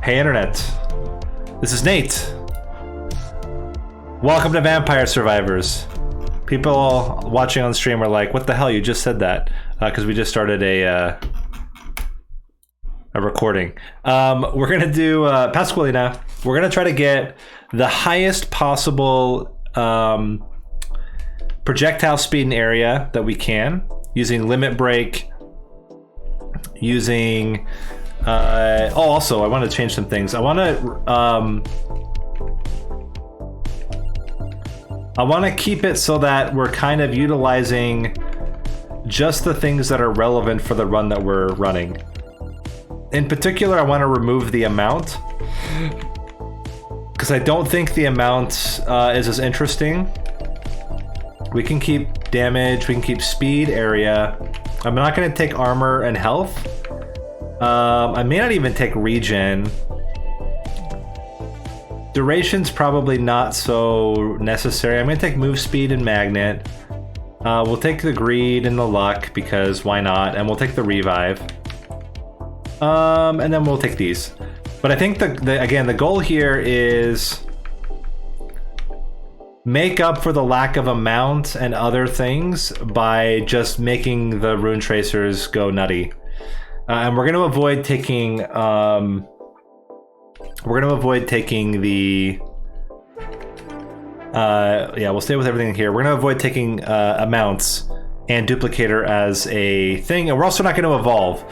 Hey Internet, this is Nate. Welcome to Vampire Survivors. People watching on stream are like, what the hell, you just said that? Because we just started a recording. We're gonna do, Pasqualina, we're gonna try to get the highest possible projectile speed and area that we can, using limit break, using also I want to change some things. I want to keep it so that we're kind of utilizing just the things that are relevant for the run that we're running. In particular, I want to remove the amount, because I don't think the amount is as interesting. We can keep damage, we can keep speed, area. I'm not going to take armor and health. I may not even take regen. Duration's probably not so necessary. I'm going to take move speed and magnet. We'll take the greed and the luck, because why not? And we'll take the revive. And then we'll take these. But I think again, the goal here is make up for the lack of amount and other things by just making the rune tracers go nutty. And we're going to avoid taking the yeah, we'll stay with everything here. We're going to avoid taking amounts and duplicator as a thing, and we're also not going to evolve.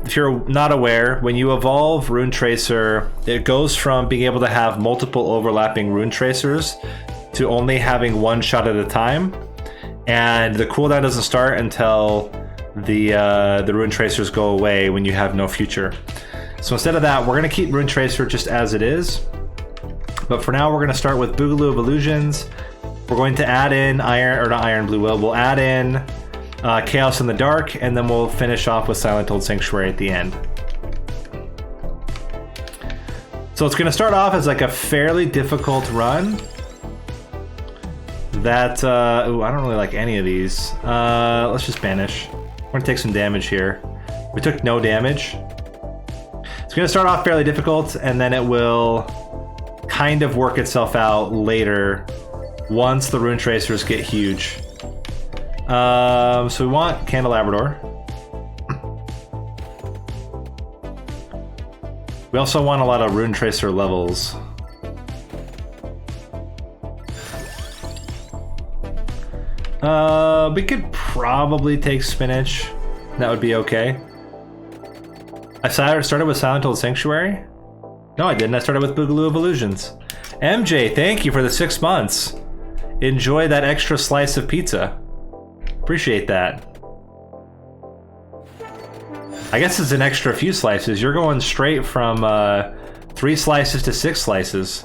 If you're not aware, when you evolve Rune Tracer, it goes from being able to have multiple overlapping Rune Tracers to only having one shot at a time, and the cooldown doesn't start until the Rune Tracers go away when you have no future. So instead of that, we're going to keep Rune Tracer just as it is, but for now we're going to start with Boogaloo of Illusions. We're going to add in Blue Will. We'll add in Chaos in the Dark, and then we'll finish off with Silent Old Sanctuary at the end. So it's going to start off as like a fairly difficult run. That, ooh, I don't really like any of these. Let's just banish. We're going to take some damage here. We took no damage. It's going to start off fairly difficult, and then it will kind of work itself out later once the Rune Tracers get huge. So we want Candelabrador. We also want a lot of Rune Tracer levels. We could probably take Spinach. That would be okay. I started with Silent Old Sanctuary? No, I didn't. I started with Boogaloo of Illusions. MJ, thank you for the 6 months. Enjoy that extra slice of pizza. Appreciate that. I guess it's an extra few slices. You're going straight from 3 slices to 6 slices.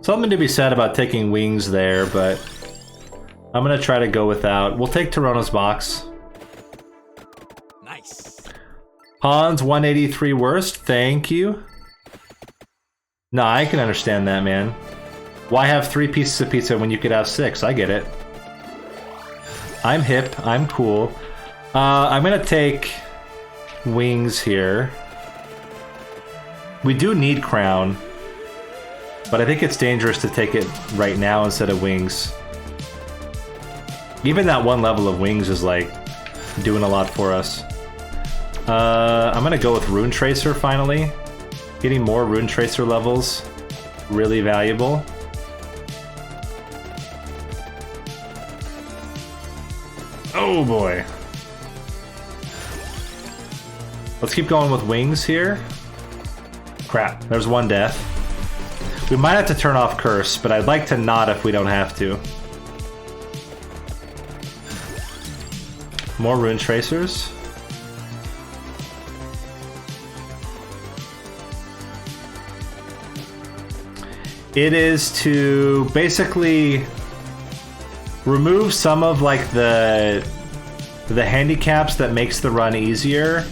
Something to be said about taking wings there, but I'm gonna try to go without. We'll take Toronto's box. Nice. Hans 183 worst, thank you. No, I can understand that, man. Why have 3 pieces of pizza when you could have 6? I get it. I'm hip, I'm cool. I'm gonna take wings here. We do need crown, but I think it's dangerous to take it right now instead of wings. Even that one level of wings is like doing a lot for us. I'm gonna go with Rune Tracer finally. Getting more Rune Tracer levels, really valuable. Oh boy. Let's keep going with wings here. Crap, there's one death. We might have to turn off Curse, but I'd like to not if we don't have to. More Rune Tracers. It is to basically remove some of like the handicaps that makes the run easier,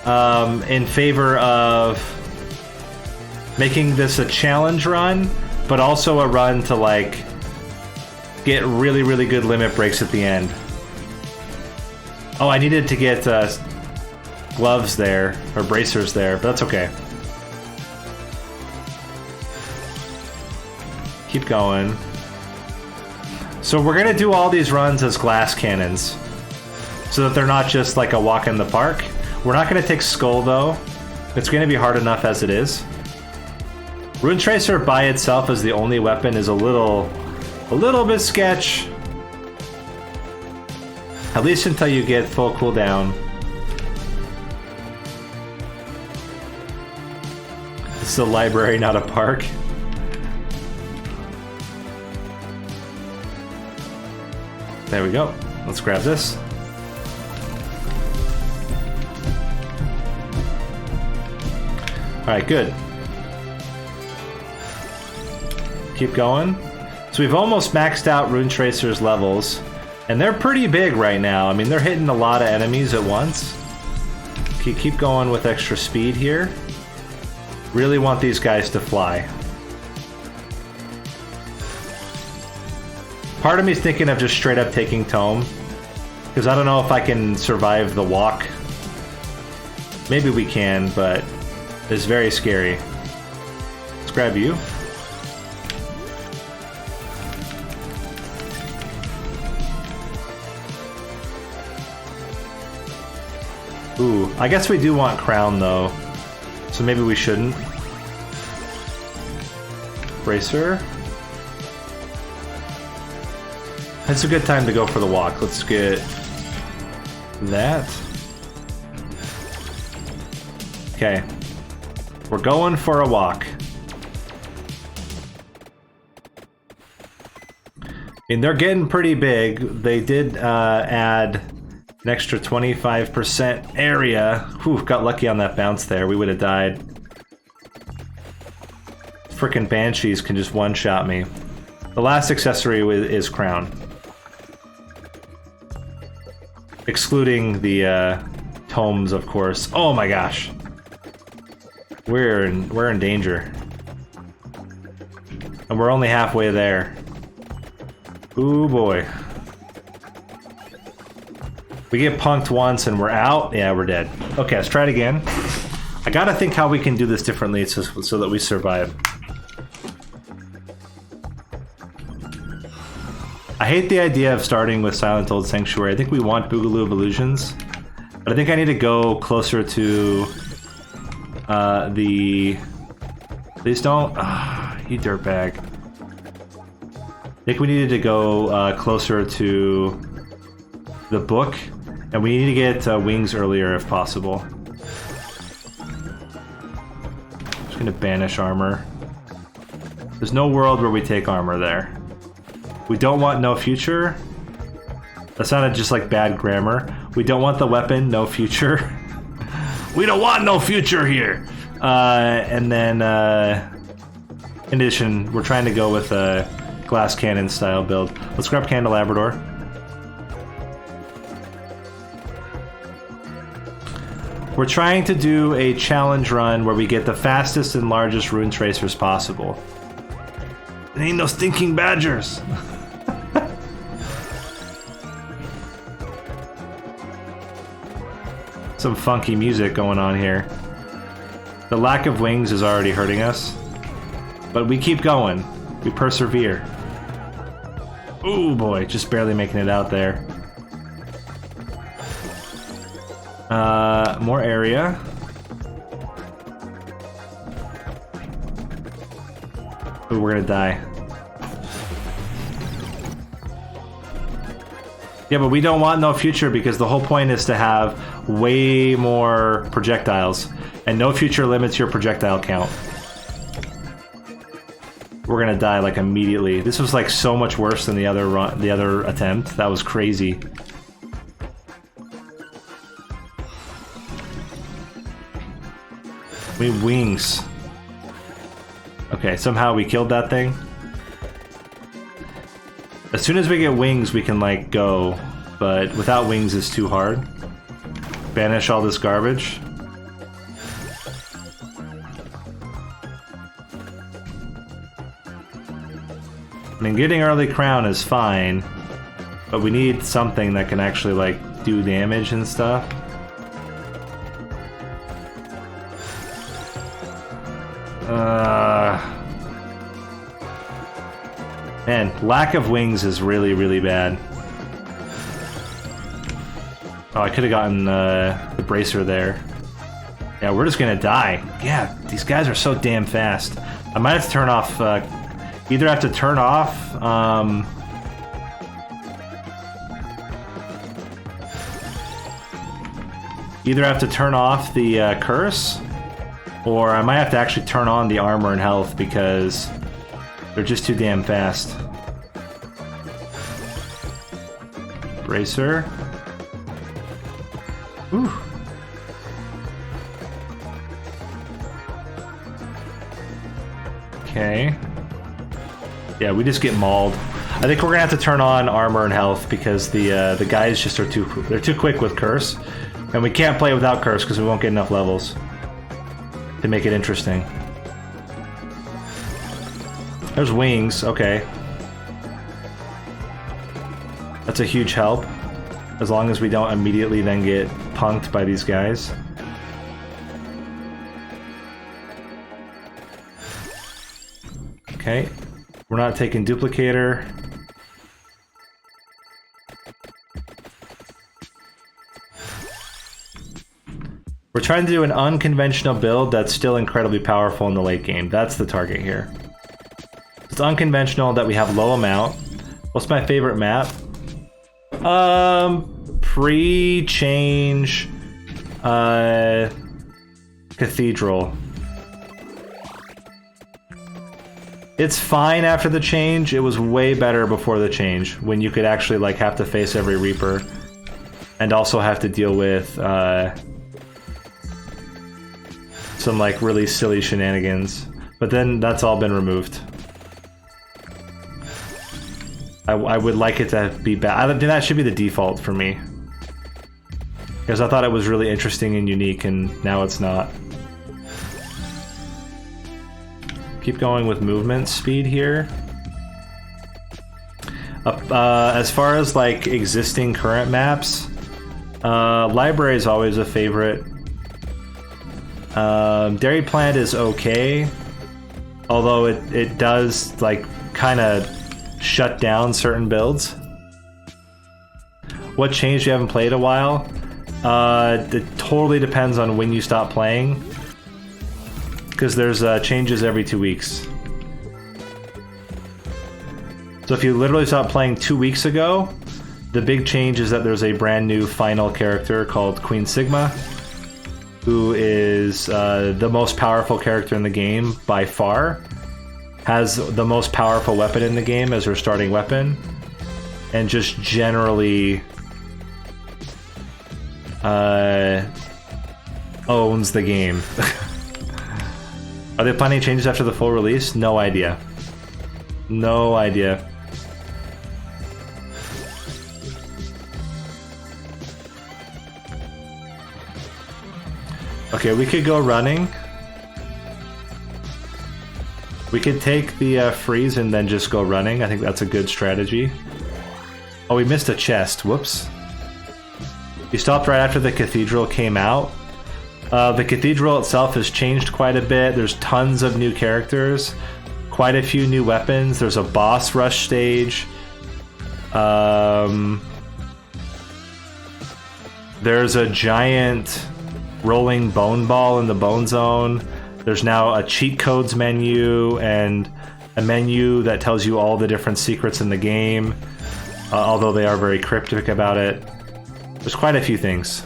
in favor of making this a challenge run, but also a run to like get really, really good limit breaks at the end. Oh, I needed to get gloves there, or bracers there, but that's okay. Keep going. So we're gonna do all these runs as glass cannons, so that they're not just like a walk in the park. We're not gonna take Skull though. It's gonna be hard enough as it is. Runetracer by itself as the only weapon is a little bit sketch. At least until you get full cooldown. This is a library, not a park. There we go. Let's grab this. Alright, good. Keep going. So we've almost maxed out Runetracer's levels. And they're pretty big right now. I mean, they're hitting a lot of enemies at once. Keep going with extra speed here. Really want these guys to fly. Part of me is thinking of just straight up taking Tome. Because I don't know if I can survive the walk. Maybe we can, but it's very scary. Let's grab you. Ooh, I guess we do want Crown though, so maybe we shouldn't. Bracer. It's a good time to go for the walk. Let's get that. Okay. We're going for a walk. And they're getting pretty big. They did add an extra 25% area. Whew, got lucky on that bounce there. We would have died. Frickin' Banshees can just one-shot me. The last accessory is Crown. Excluding the tomes, of course. Oh my gosh. We're in danger. And we're only halfway there. Ooh boy. We get punked once and we're out. Yeah, we're dead. Okay, let's try it again. I gotta think how we can do this differently so that we survive. I hate the idea of starting with Silent Old Sanctuary. I think we want Boogaloo of Illusions. But I think I need to go closer to the... Please don't... you dirtbag. I think we needed to go closer to the book. And we need to get wings earlier if possible. Just gonna banish armor. There's no world where we take armor there. We don't want no future. That sounded just like bad grammar. We don't want the weapon, no future. We don't want no future here! And then, in addition, we're trying to go with a glass cannon style build. Let's grab Candelabrador. We're trying to do a challenge run where we get the fastest and largest rune tracers possible. It ain't no stinking badgers! Some funky music going on here. The lack of wings is already hurting us. But we keep going. We persevere. Ooh boy, just barely making it out there. More area. Ooh, we're gonna die. Yeah, but we don't want no future because the whole point is to have way more projectiles. And no future limits your projectile count. We're gonna die like immediately. This was like so much worse than the other attempt. That was crazy. We have wings. Okay, somehow we killed that thing. As soon as we get wings, we can like go, but without wings it's too hard. Banish all this garbage. I mean, getting early crown is fine. But we need something that can actually, like, do damage and stuff. Man, lack of wings is really, really bad. Oh, I could have gotten the bracer there. Yeah, we're just gonna die. Yeah, these guys are so damn fast. I might have to turn off, either have to turn off, the curse, or I might have to actually turn on the armor and health because they're just too damn fast. Bracer. Whew. Okay. Yeah, we just get mauled. I think we're gonna have to turn on armor and health because the guys just are they're too quick with curse, and we can't play without curse because we won't get enough levels to make it interesting. There's wings. Okay, that's a huge help. As long as we don't immediately then get punked by these guys. Okay, we're not taking duplicator. We're trying to do an unconventional build that's still incredibly powerful in the late game. That's the target here. It's unconventional that we have low amount. What's my favorite map? Pre-change, Cathedral. It's fine after the change. It was way better before the change, when you could actually like have to face every Reaper, and also have to deal with some like really silly shenanigans. But then that's all been removed. I would like it to be bad. I think that should be the default for me, because I thought it was really interesting and unique, and now it's not. Keep going with movement speed here. As far as like existing current maps, library is always a favorite. Dairy plant is okay, although it does like kind of shut down certain builds. What changed you haven't played a while? It totally depends on when you stop playing, because there's changes every 2 weeks. So if you literally stopped playing 2 weeks ago, the big change is that there's a brand new final character called Queen Sigma, who is the most powerful character in the game by far. Has the most powerful weapon in the game as her starting weapon, and just generally owns the game. Are they planning changes after the full release? No idea. No idea. Okay, we could go running. We could take the freeze and then just go running. I think that's a good strategy. Oh, we missed a chest. Whoops. You stopped right after the cathedral came out. The cathedral itself has changed quite a bit. There's tons of new characters. Quite a few new weapons. There's a boss rush stage. There's a giant rolling bone ball in the bone zone. There's now a cheat codes menu and a menu that tells you all the different secrets in the game, although they are very cryptic about it. There's quite a few things.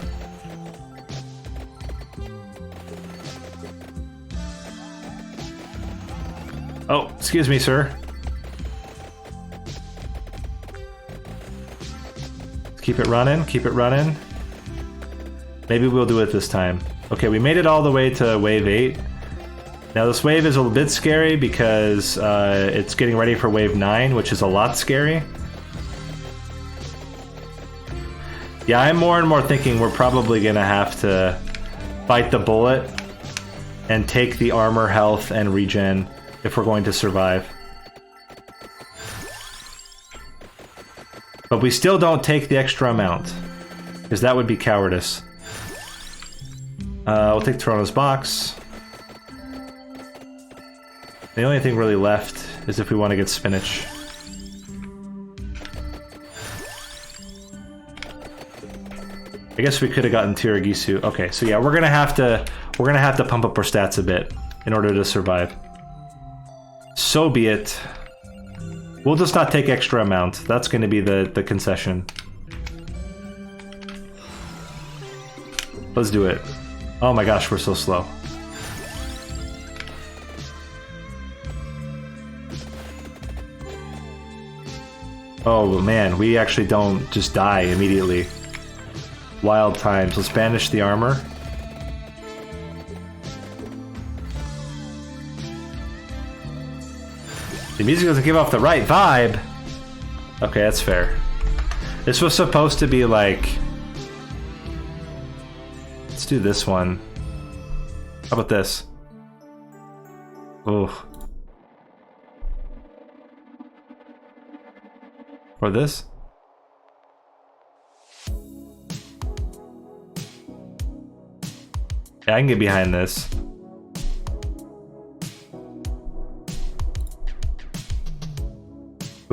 Oh, excuse me, sir. Keep it running, keep it running. Maybe we'll do it this time. Okay, we made it all the way to wave 8. Now this wave is a little bit scary because it's getting ready for wave 9, which is a lot scary. Yeah, I'm more and more thinking we're probably gonna have to bite the bullet and take the armor, health, and regen if we're going to survive. But we still don't take the extra amount, because that would be cowardice. We'll take Toronto's box. The only thing really left is if we want to get spinach. I guess we could have gotten Tiragisu. Okay, so yeah, we're gonna have to pump up our stats a bit in order to survive. So be it. We'll just not take extra amount. That's gonna be the concession. Let's do it. Oh my gosh, we're so slow. Oh man, we actually don't just die immediately. Wild times. Let's banish the armor. The music doesn't give off the right vibe. Okay, that's fair. This was supposed to be like... Let's do this one. How about this? Oh. Or this? Yeah, I can get behind this.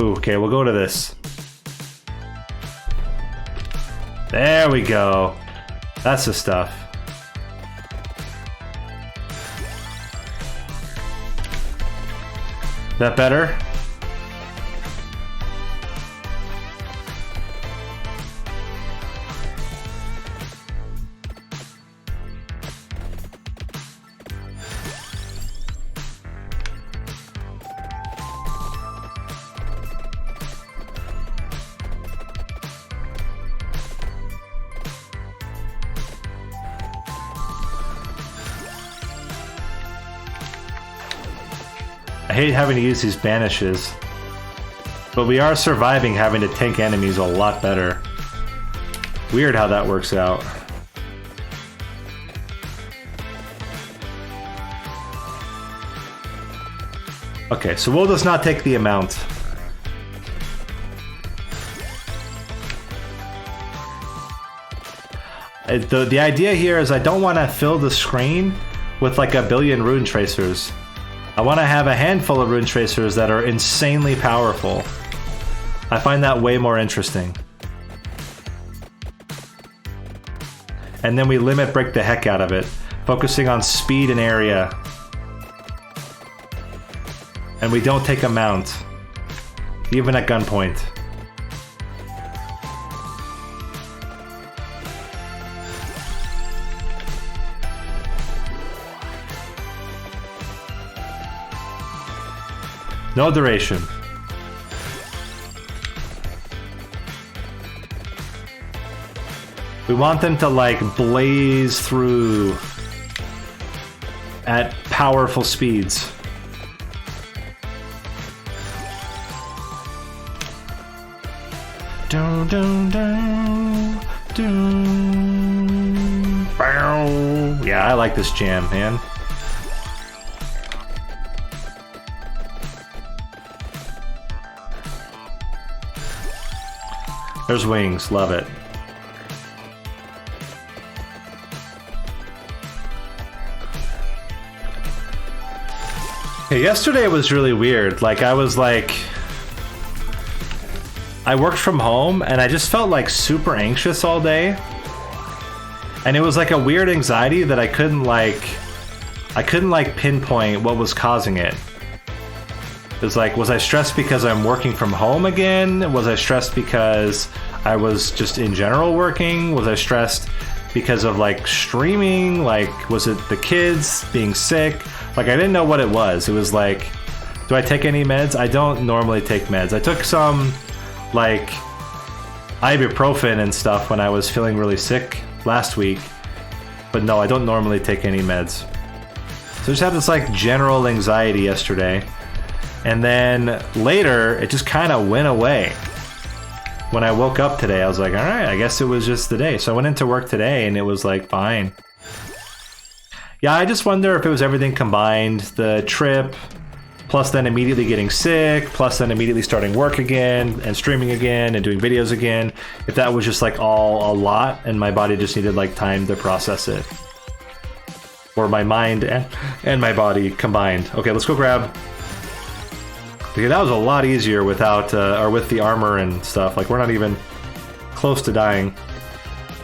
Ooh, okay, we'll go to this. There we go. That's the stuff. That better? I hate having to use these banishes, but we are surviving having to tank enemies a lot better. Weird how that works out. Okay, so we'll just not take the amount. The idea here is I don't want to fill the screen with like a billion rune tracers. I want to have a handful of rune tracers that are insanely powerful. I find that way more interesting. And then we limit break the heck out of it, focusing on speed and area. And we don't take a mount, even at gunpoint. No duration. We want them to like blaze through at powerful speeds. Dun, dun, dun, dun. Bow. Yeah, I like this jam, man. There's wings, love it. Okay, yesterday was really weird. Like, I worked from home and I just felt like super anxious all day. And it was like a weird anxiety that I couldn't pinpoint what was causing it. It was like, was I stressed because I'm working from home again? Was I stressed because I was just in general working? Was I stressed because of like streaming? Like, was it the kids being sick? Like, I didn't know what it was. It was like, do I take any meds? I don't normally take meds. I took some like ibuprofen and stuff when I was feeling really sick last week. But no, I don't normally take any meds. So I just had this like general anxiety yesterday. And then later, it just kind of went away. When I woke up today, I was like, all right, I guess it was just the day. So I went into work today and it was like, fine. Yeah, I just wonder if it was everything combined. The trip, plus then immediately getting sick, plus then immediately starting work again and streaming again and doing videos again, if that was just like all a lot and my body just needed like time to process it. Or my mind and my body combined. Okay, let's go grab... Okay, that was a lot easier without, or with the armor and stuff. Like, we're not even close to dying.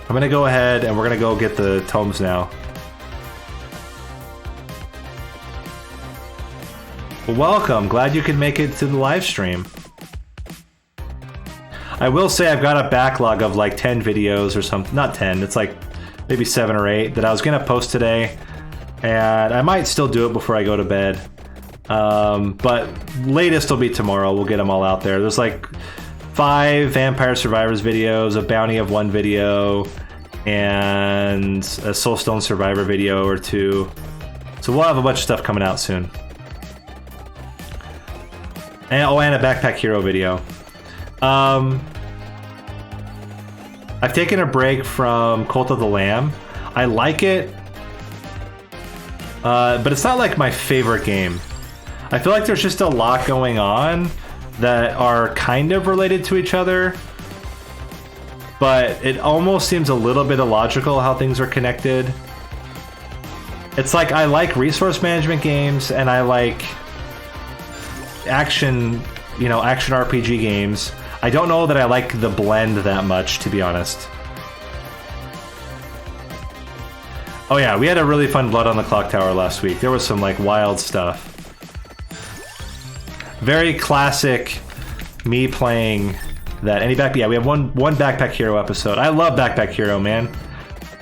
I'm gonna go ahead and we're gonna go get the tomes now. Welcome, glad you could make it to the live stream. I will say I've got a backlog of like 10 videos or something, not 10, it's like maybe 7 or 8 that I was gonna post today, and I might still do it before I go to bed. But latest will be tomorrow, we'll get them all out there. There's like 5 Vampire Survivors videos, a Bounty of 1 video, and a Soulstone Survivor video or 2. So we'll have a bunch of stuff coming out soon. And, oh, and a Backpack Hero video. I've taken a break from Cult of the Lamb. I like it, but it's not like my favorite game. I feel like there's just a lot going on that are kind of related to each other, but it almost seems a little bit illogical how things are connected. It's like I like resource management games and I like action, you know, action RPG games. I don't know that I like the blend that much, to be honest. Oh yeah, we had a really fun Blood on the Clock Tower last week. There was some like wild stuff. Very classic me playing that. Yeah, we have one Backpack Hero episode. I love Backpack Hero, man.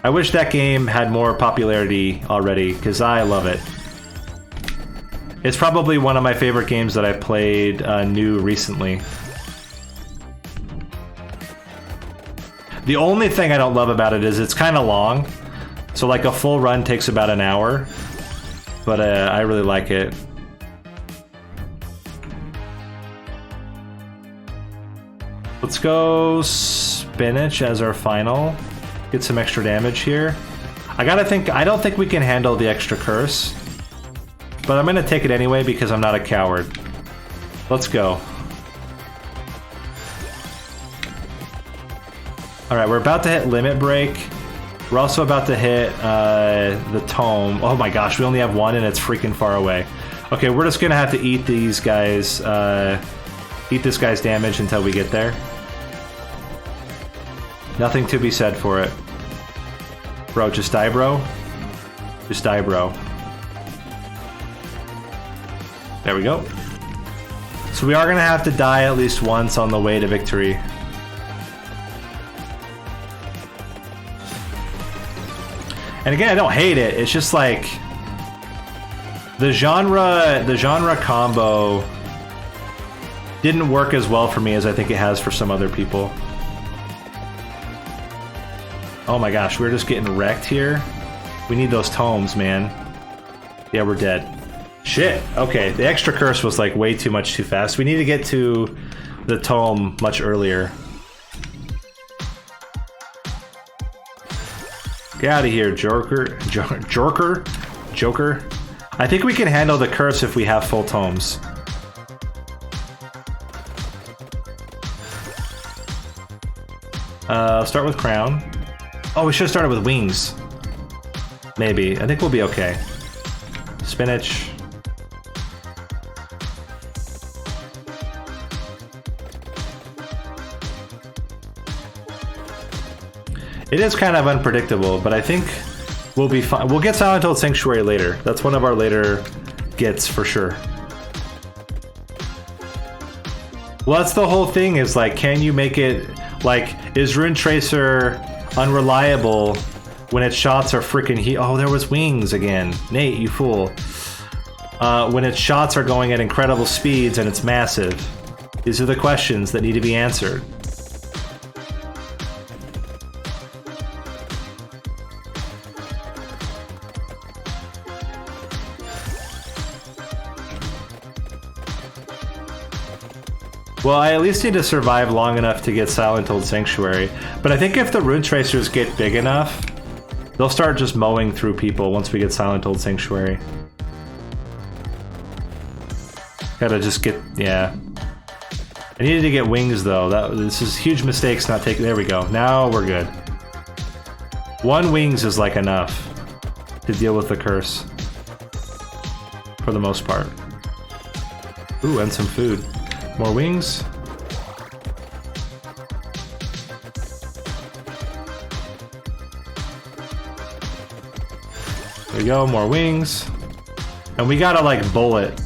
I wish that game had more popularity already, because I love it. It's probably one of my favorite games that I played new recently. The only thing I don't love about it is it's kind of long. So like a full run takes about an hour. But I really like it. Let's go Spinach as our final. Get some extra damage here. I don't think we can handle the extra curse. But I'm gonna take it anyway because I'm not a coward. Let's go. Alright, we're about to hit Limit Break. We're also about to hit the Tome. Oh my gosh, we only have 1 and it's freaking far away. Okay, we're just gonna have to eat these guys, eat this guy's damage until we get there. Nothing to be said for it. Bro, just die, bro. Just die, bro. There we go. So we are gonna have to die at least once on the way to victory. And again, I don't hate it. It's just like the genre combo didn't work as well for me as I think it has for some other people. Oh my gosh, we're just getting wrecked here. We need those tomes, man. Yeah, we're dead. Shit. Okay, the extra curse was like way too much too fast. We need to get to the tome much earlier. Get out of here, Joker. Joker. I think we can handle the curse if we have full tomes. Start with crown. Oh, we should have started with wings. Maybe. I think we'll be okay. Spinach. It is kind of unpredictable, but I think we'll be fine. We'll get Silent Hill Sanctuary later. That's one of our later gets for sure. Well, that's the whole thing, is like, can you make it, like, is runetracer unreliable when its shots are freaking oh, there was wings again. Nate, you fool. When its shots are going at incredible speeds and it's massive. These are the questions that need to be answered. Well, I at least need to survive long enough to get Silent Hill Sanctuary. But I think if the runetracers get big enough, they'll start just mowing through people once we get Silent Hill Sanctuary. Gotta just get, yeah. I needed to get wings though. This is huge mistakes not taking, there we go. Now we're good. 1 wings is like enough to deal with the curse. For the most part. Ooh, and some food. More wings. There we go, more wings. And we gotta like bullet.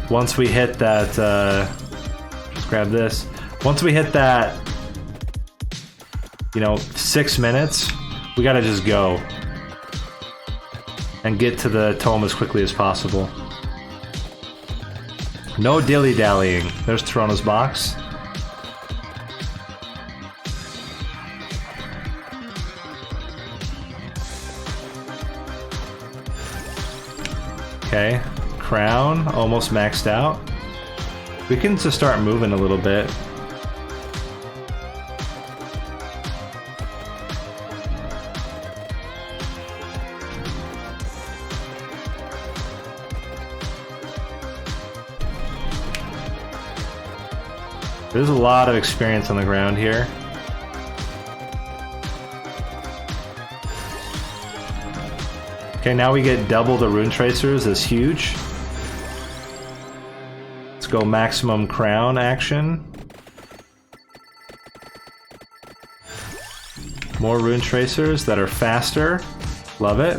Once we hit that, let's grab this. Once we hit that, you know, 6 minutes, we gotta just go. And get to the tome as quickly as possible. No dilly-dallying. There's Toronto's box. Okay, crown, almost maxed out. We can just start moving a little bit. There's a lot of experience on the ground here. Okay, now we get double the rune tracers. That's huge. Let's go maximum crown action. More rune tracers that are faster. Love it.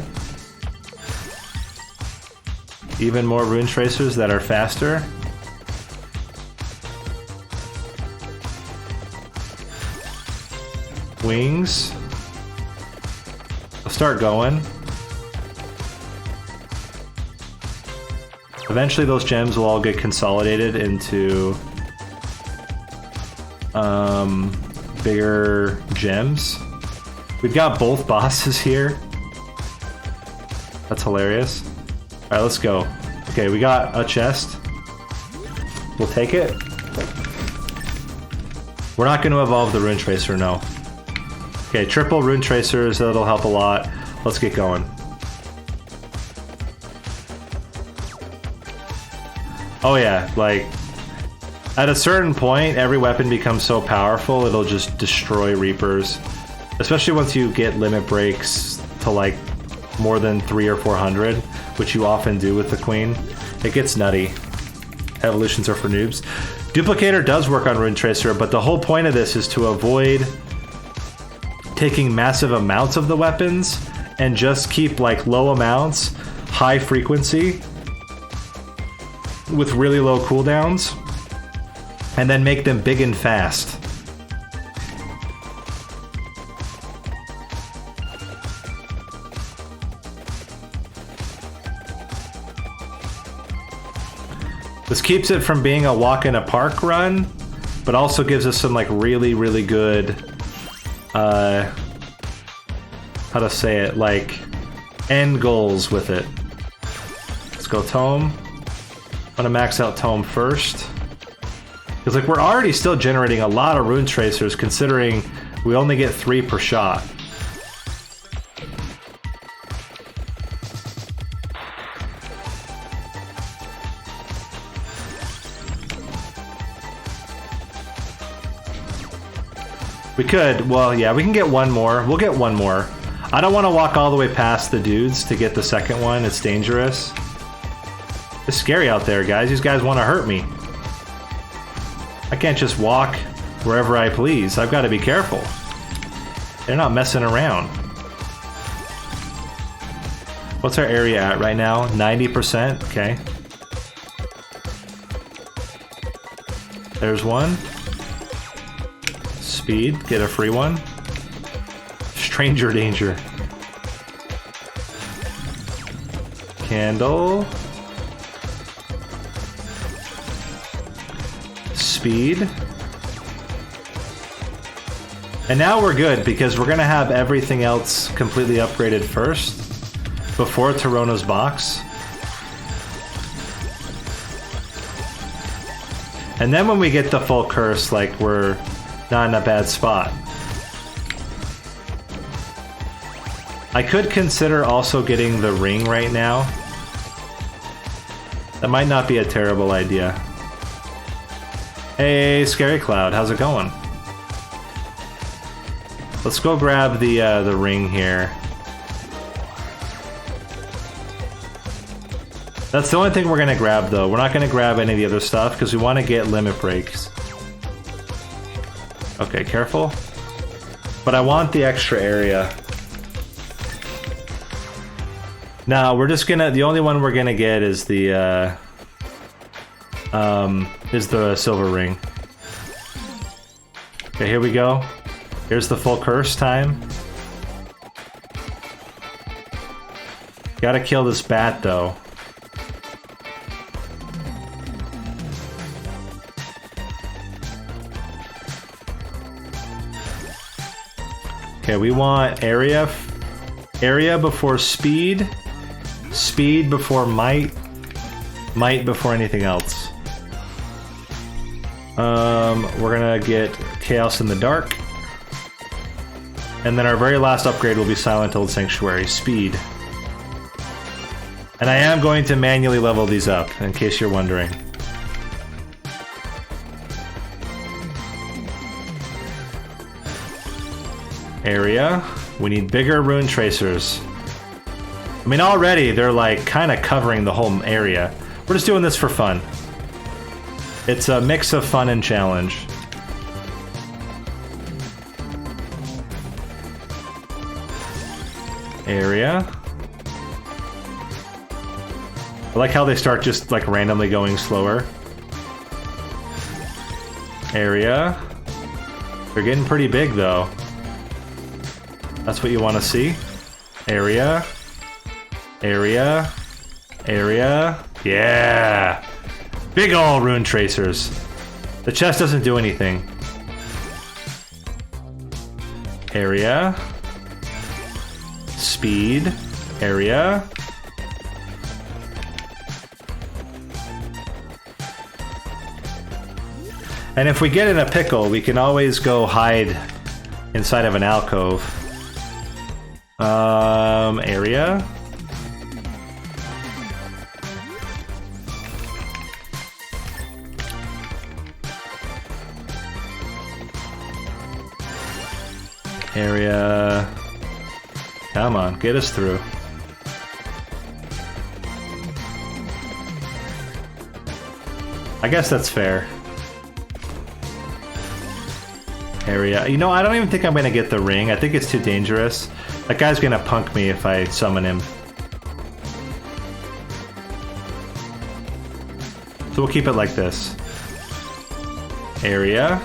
Even more rune tracers that are faster. Wings. I'll start going. Eventually those gems will all get consolidated into bigger gems. We've got both bosses here. That's hilarious. Alright, let's go. Okay, we got a chest. We'll take it. We're not going to evolve the rune tracer, no. Okay, triple rune tracers, that'll help a lot. Let's get going. Oh yeah, like, at a certain point, every weapon becomes so powerful, it'll just destroy Reapers. Especially once you get limit breaks to like more than 300 or 400, which you often do with the Queen. It gets nutty. Evolutions are for noobs. Duplicator does work on Rune Tracer, but the whole point of this is to avoid taking massive amounts of the weapons and just keep like low amounts, high frequency, with really low cooldowns, and then make them big and fast. This keeps it from being a walk in a park run, but also gives us some like really, really good how to say it, like end goals with it. Let's go Tome. I'm gonna max out Tome first. Because like we're already still generating a lot of rune tracers considering we only get 3 per shot. We could, well, yeah, we can get one more. We'll get one more. I don't want to walk all the way past the dudes to get the second one. It's dangerous. It's scary out there, guys. These guys want to hurt me. I can't just walk wherever I please. I've got to be careful. They're not messing around. What's our area at right now? 90%? Okay. There's one. Speed, get a free one. Stranger danger. Candle. Speed. And now we're good because we're gonna have everything else completely upgraded first before Toronto's box. And then when we get the full curse, like we're not in a bad spot. I could consider also getting the ring right now. That might not be a terrible idea. Hey, Scary Cloud, how's it going? Let's go grab the ring here. That's the only thing we're gonna grab, though. We're not gonna grab any of the other stuff because we want to get limit breaks. Okay, careful. But I want the extra area. No, we're just gonna. The only one we're gonna get is the silver ring. Okay, here we go. Here's the full curse time. Gotta kill this bat, though. Okay, we want area before speed, speed before might, might before anything else. We're gonna get chaos in the dark. And then our very last upgrade will be Silent Old Sanctuary, speed. And I am going to manually level these up, in case you're wondering. Area. We need bigger rune tracers. I mean, already they're like kind of covering the whole area. We're just doing this for fun. It's a mix of fun and challenge. Area. I like how they start just like randomly going slower. Area. They're getting pretty big though. That's what you want to see. Area. Area. Area. Yeah! Big ol' rune tracers. The chest doesn't do anything. Area. Speed. Area. And if we get in a pickle, we can always go hide inside of an alcove. Area. Area. Come on, get us through. I guess that's fair. Area. You know, I don't even think I'm gonna get the ring. I think it's too dangerous. That guy's gonna punk me if I summon him. So we'll keep it like this. Area.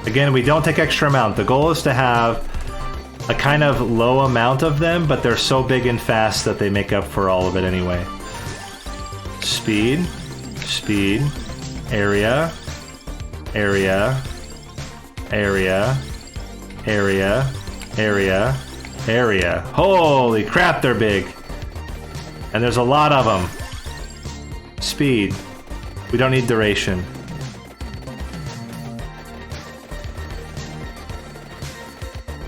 Again, we don't take extra amount. The goal is to have a kind of low amount of them, but they're so big and fast that they make up for all of it anyway. Speed. Speed. Area. Area. Area. Area. Area. Area. Holy crap, they're big. And there's a lot of them. Speed. We don't need duration.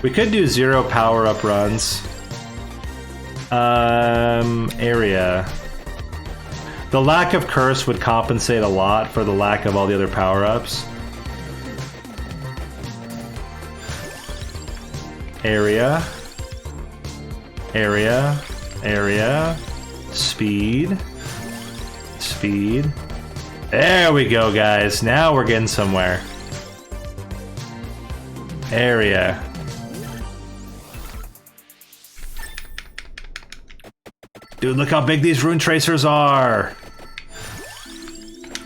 We could do 0 power-up runs. Area. The lack of curse would compensate a lot for the lack of all the other power-ups. Area. Area. Area. Speed. Speed. There we go, guys. Now we're getting somewhere. Area. Dude, look how big these rune tracers are!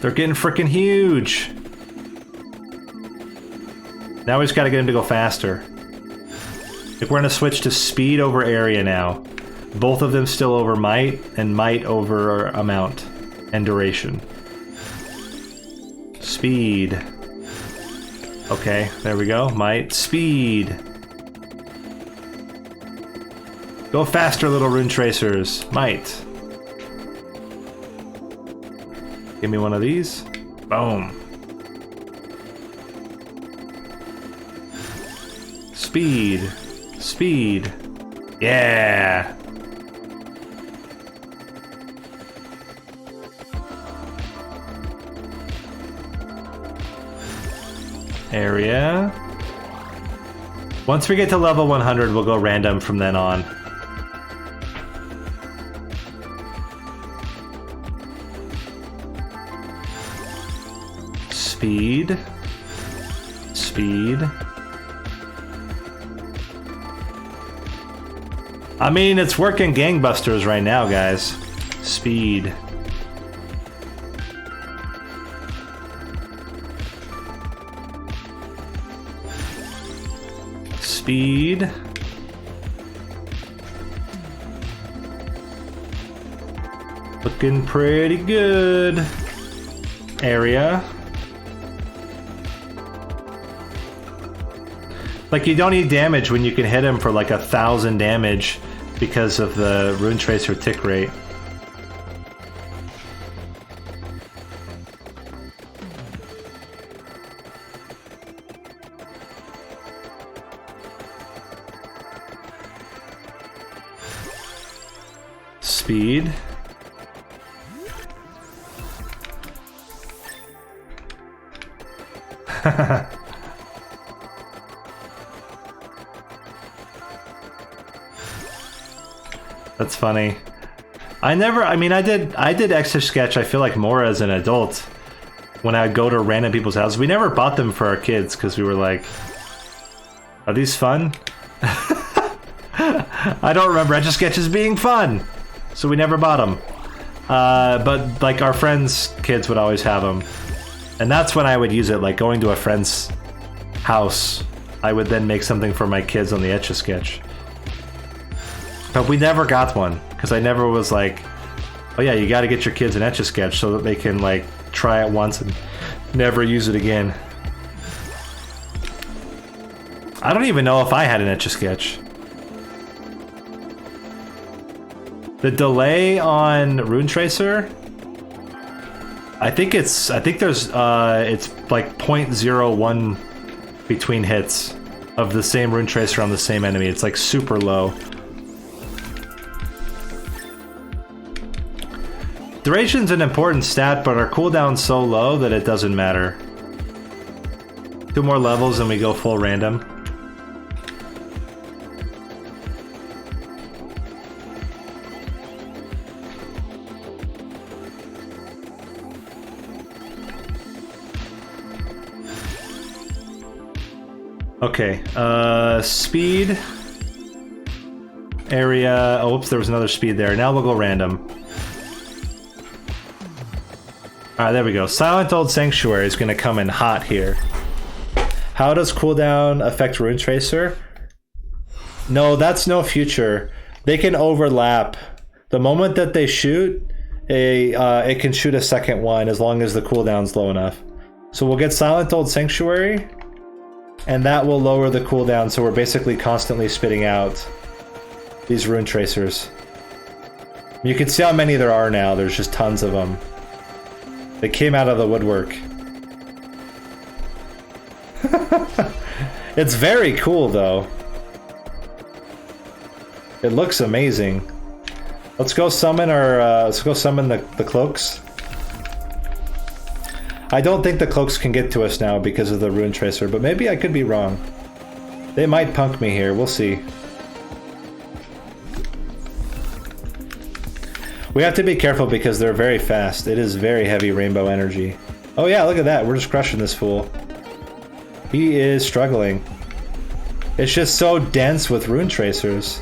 They're getting freaking huge! Now we just gotta get him to go faster. I think we're gonna switch to speed over area now. Both of them still over might, and might over amount and duration. Speed. Okay, there we go. Might. Speed. Go faster, little rune tracers. Might. Give me one of these. Boom. Speed. Speed. Yeah. area. Once we get to level 100, we'll go random from then on. Speed. Speed. I mean, it's working gangbusters right now, guys. Speed. Speed. Looking pretty good. Area. Like, you don't need damage when you can hit him for like 1,000 damage because of the runetracer tick rate. Speed. That's funny. I did Etch-a-Sketch, I feel like, more as an adult when I would go to random people's houses. We never bought them for our kids because we were like, are these fun? I don't remember Etch-a-Sketches being fun, so we never bought them. But like our friends' kids would always have them, and that's when I would use it. Like going to a friend's house, I would then make something for my kids on the Etch-a-Sketch. But we never got one because I never was like, oh yeah, you got to get your kids an Etch-a-Sketch so that they can like try it once and never use it again. I don't even know if I had an Etch-a-Sketch. The delay on runetracer, I think there's it's like 0.01 between hits of the same runetracer on the same enemy. It's like super low. Duration's an important stat, but our cooldown's so low that it doesn't matter. 2 more levels and we go full random. Okay, speed, area, oh, oops, there was another speed there. Now we'll go random. Alright, there we go. Silent Old Sanctuary is going to come in hot here. How does cooldown affect runetracer? No, that's no future. They can overlap. The moment that they shoot, it can shoot a second one as long as the cooldown's low enough. So we'll get Silent Old Sanctuary, and that will lower the cooldown, so we're basically constantly spitting out these rune tracers. You can see how many there are now. There's just tons of them. They came out of the woodwork. It's very cool, though. It looks amazing. Let's go summon our. Let's go summon the cloaks. I don't think the cloaks can get to us now because of the rune tracer, but maybe I could be wrong. They might punk me here. We'll see. We have to be careful because they're very fast. It is very heavy rainbow energy. Oh yeah, look at that. We're just crushing this fool. He is struggling. It's just so dense with rune tracers.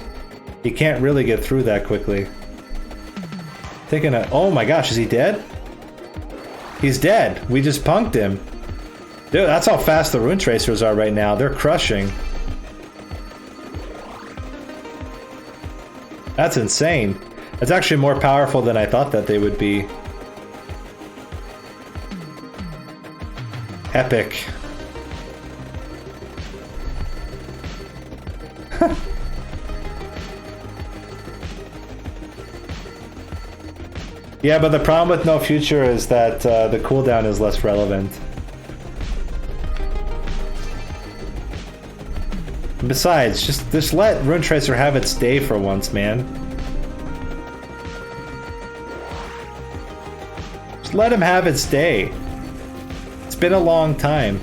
He can't really get through that quickly. Taking a... Oh my gosh, is he dead? He's dead. We just punked him. Dude, that's how fast the rune tracers are right now. They're crushing. That's insane. It's actually more powerful than I thought that they would be. Epic. Yeah, but the problem with no future is that the cooldown is less relevant. And besides, just let runetracer have its day for once, man. Just let him have its day. It's been a long time.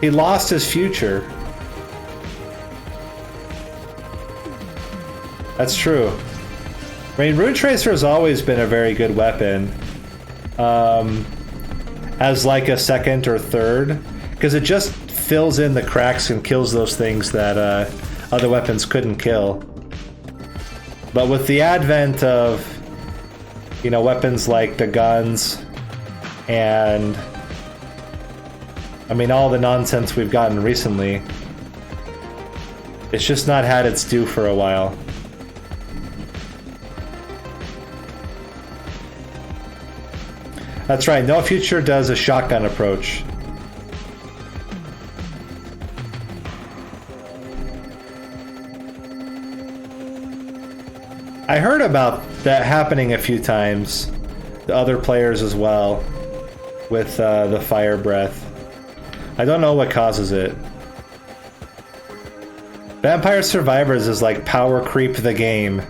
He lost his future. That's true. I mean, runetracer has always been a very good weapon. As like a second or third, because it just fills in the cracks and kills those things that other weapons couldn't kill. But with the advent of, you know, weapons like the guns and, I mean, all the nonsense we've gotten recently, it's just not had its due for a while. That's right, No Future does a shotgun approach. I heard about that happening a few times, to other players as well, with the fire breath. I don't know what causes it. Vampire Survivors is like power creep the game.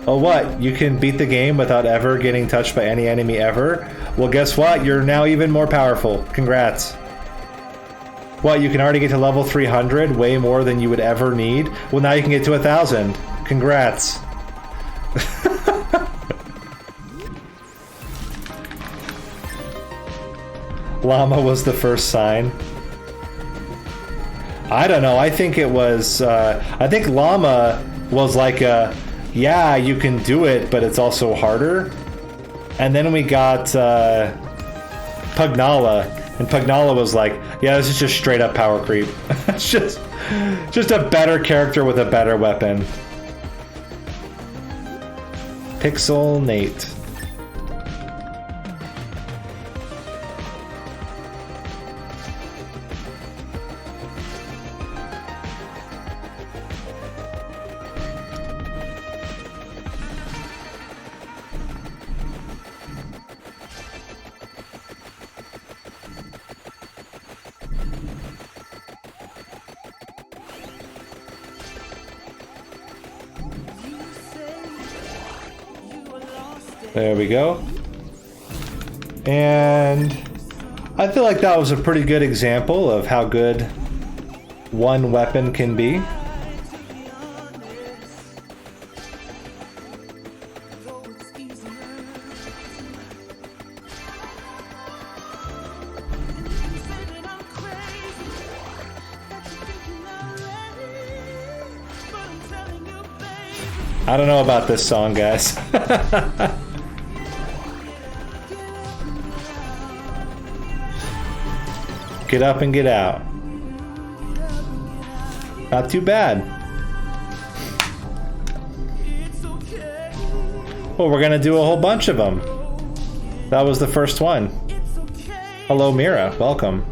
Oh what? You can beat the game without ever getting touched by any enemy ever? Well, guess what? You're now even more powerful. Congrats. What, you can already get to level 300? Way more than you would ever need? Well, now you can get to 1,000. Congrats. Llama was the first sign. I don't know. I think it was... I think Llama was like a... Yeah, you can do it, but it's also harder. And then we got Pugnala, and Pugnala was like, yeah, this is just straight up power creep. It's just a better character with a better weapon. Pixel Nate. There we go. And I feel like that was a pretty good example of how good one weapon can be. I don't know about this song, guys. Get up and get out. Not too bad. Well, we're gonna do a whole bunch of them. That was the first one. Hello, Mira. Welcome.